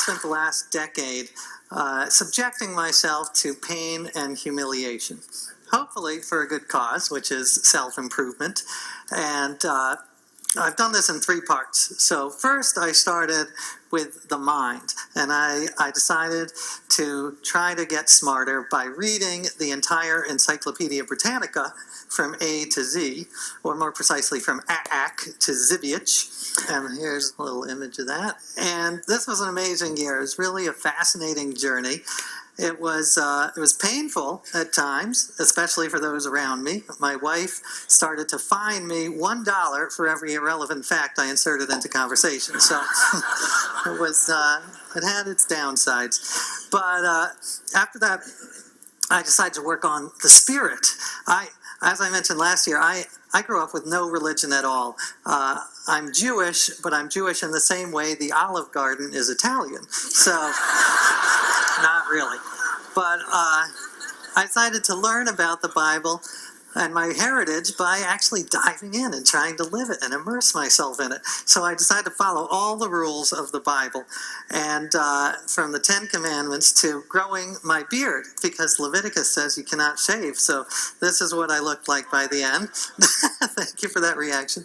spent the last decade subjecting myself to pain and humiliation, hopefully for a good cause, which is self-improvement. And I've done this in three parts. So first I started with the mind, and I decided to try to get smarter by reading the entire Encyclopedia Britannica from A to Z, or more precisely from Ak to Zibiech. And here's a little image of that. And this was an amazing year. It was really a fascinating journey. It was painful at times, especially for those around me. My wife started to fine me $1 for every irrelevant fact I inserted into conversation. So it had its downsides. But after that, I decided to work on the spirit. As I mentioned last year, I grew up with no religion at all. I'm Jewish, but I'm Jewish in the same way the Olive Garden is Italian. So, not really. But I decided to learn about the Bible and my heritage by actually diving in and trying to live it and immerse myself in it. So I decided to follow all the rules of the Bible, and from the Ten Commandments to growing my beard, because Leviticus says you cannot shave. So this is what I looked like by the end. Thank you for that reaction.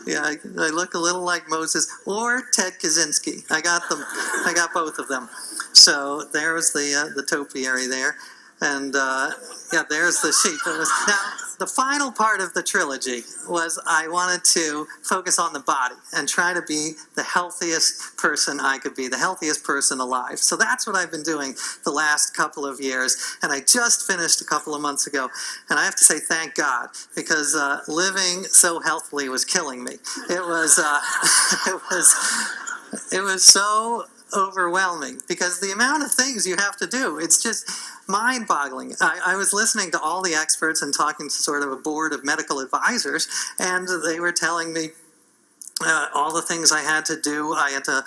Yeah, I look a little like Moses or Ted Kaczynski. I got both of them. So there was the topiary there. And yeah, there's the sheep. Now, the final part of the trilogy was I wanted to focus on the body and try to be the healthiest person I could be, the healthiest person alive. So that's what I've been doing the last couple of years. And I just finished a couple of months ago. And I have to say thank God, because living so healthily was killing me. It was, it was so overwhelming, because the amount of things you have to do, it's just mind-boggling. I was listening to all the experts and talking to sort of a board of medical advisors, and they were telling me all the things I had to do. I had to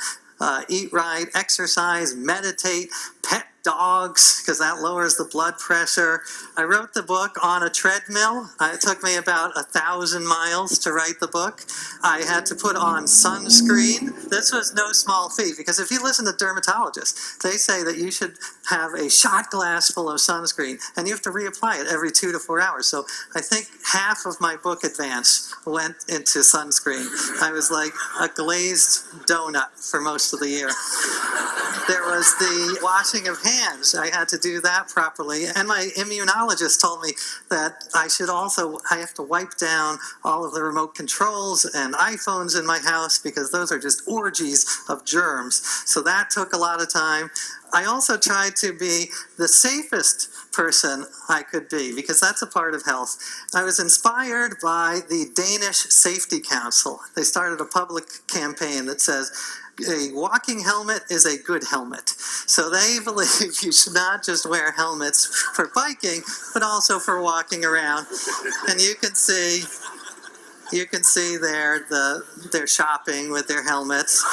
eat right, exercise, meditate, pet dogs, because that lowers the blood pressure. I wrote the book on a treadmill. It took me about 1,000 miles to write the book. I had to put on sunscreen. This was no small feat, because if you listen to dermatologists, they say that you should have a shot glass full of sunscreen, and you have to reapply it every 2 to 4 hours. So I think half of my book advance went into sunscreen. I was like a glazed donut for most of the year. There was the washing of hands. I had to do that properly. And my immunologist told me that I have to wipe down all of the remote controls and iPhones in my house, because those are just orgies of germs. So that took a lot of time. I also tried to be the safest person I could be, because that's a part of health. I was inspired by the Danish Safety Council. They started a public campaign that says, a walking helmet is a good helmet. So they believe you should not just wear helmets for biking, but also for walking around. And you can see there they're shopping with their helmets.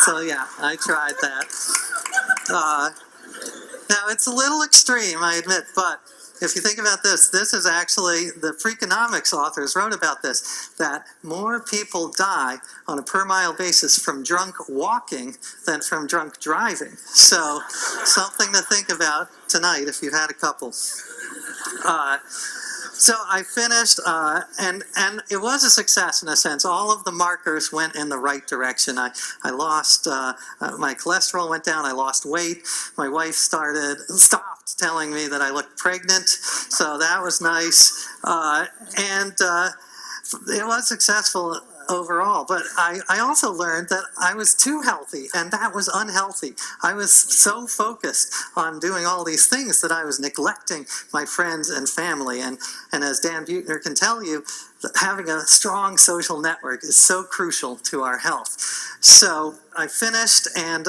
So yeah, I tried that. Now it's a little extreme, I admit, but if you think about this, this is actually, the Freakonomics authors wrote about this, that more people die on a per mile basis from drunk walking than from drunk driving. So something to think about tonight if you've had a couple. So I finished, and it was a success in a sense. All of the markers went in the right direction. I lost, my cholesterol went down, I lost weight. My wife stopped telling me that I looked pregnant, so that was nice. And it was successful overall, but I also learned that I was too healthy, and that was unhealthy. I was so focused on doing all these things that I was neglecting my friends and family, and as Dan Buettner can tell you, having a strong social network is so crucial to our health. So I finished, and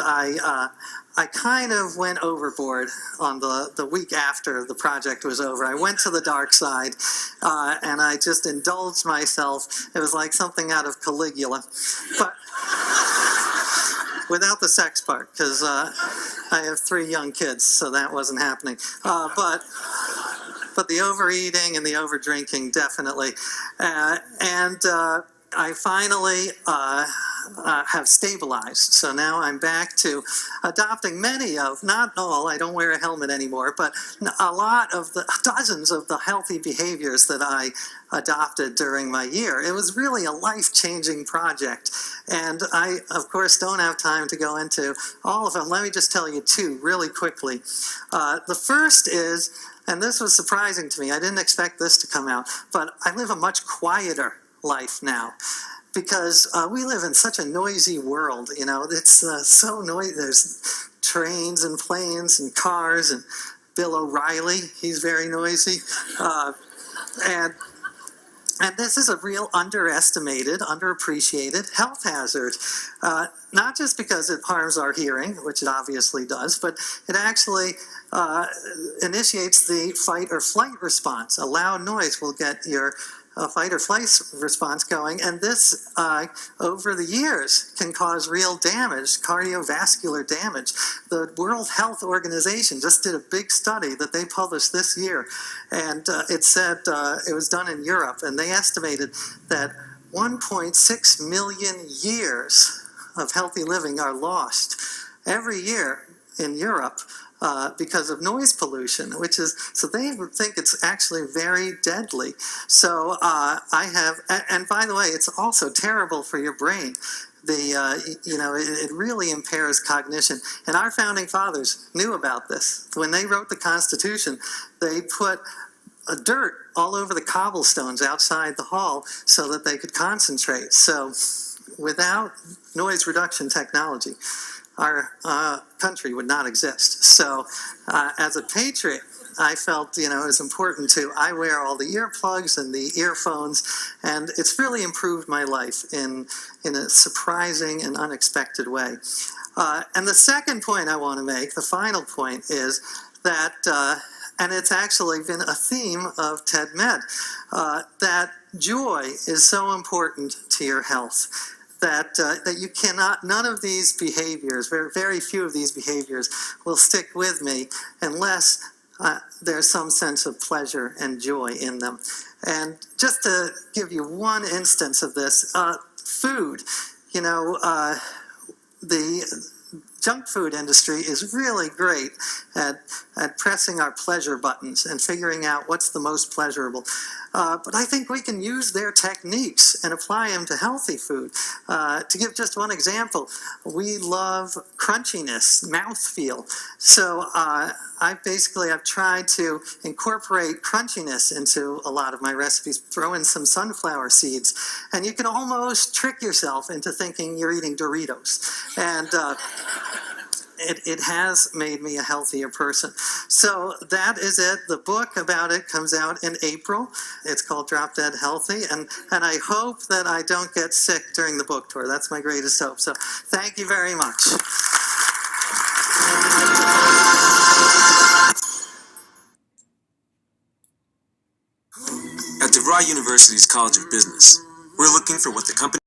I kind of went overboard on the week after the project was over. I went to the dark side, and I just indulged myself. It was like something out of Caligula, but without the sex part, because I have 3 young kids, so that wasn't happening. But the overeating and the overdrinking, definitely. I finally have stabilized. So now I'm back to adopting many of, not all, I don't wear a helmet anymore, but a lot of the dozens of the healthy behaviors that I adopted during my year. It was really a life-changing project. And I, of course, don't have time to go into all of them. Let me just tell you two really quickly. The first is, and this was surprising to me, I didn't expect this to come out, but I live a much quieter life now, because we live in such a noisy world. You know, it's so noisy. There's trains and planes and cars, and Bill O'Reilly, he's very noisy. And this is a real underestimated, underappreciated health hazard. Not just because it harms our hearing, which it obviously does, but it actually initiates the fight or flight response. A loud noise will get your fight or flight response going, and this, over the years, can cause real damage, cardiovascular damage. The World Health Organization just did a big study that they published this year, and it said, it was done in Europe, and they estimated that 1.6 million years of healthy living are lost every year in Europe because of noise pollution, which is, so they think it's actually very deadly. So I have, and by the way, it's also terrible for your brain. You know, it really impairs cognition. And our founding fathers knew about this. When they wrote the Constitution, they put dirt all over the cobblestones outside the hall so that they could concentrate. So without noise reduction technology, our country would not exist. So as a patriot, I felt, you know, it was important to, I wear all the earplugs and the earphones, and it's really improved my life in a surprising and unexpected way. And the second point I want to make, the final point, is that, and it's actually been a theme of TED-Med, that joy is so important to your health. That you cannot, none of these behaviors, very few of these behaviors will stick with me unless there's some sense of pleasure and joy in them. And just to give you one instance of this, food, you know, the junk food industry is really great at pressing our pleasure buttons and figuring out what's the most pleasurable. But I think we can use their techniques and apply them to healthy food. To give just one example, we love crunchiness, mouthfeel. So I've tried to incorporate crunchiness into a lot of my recipes, throw in some sunflower seeds, and you can almost trick yourself into thinking you're eating Doritos. And it has made me a healthier person. So that is it. The book about it comes out in April. It's called Drop Dead Healthy, and I hope that I don't get sick during the book tour. That's my greatest hope. So thank you very much. At DeVry University's College of Business, we're looking for what the company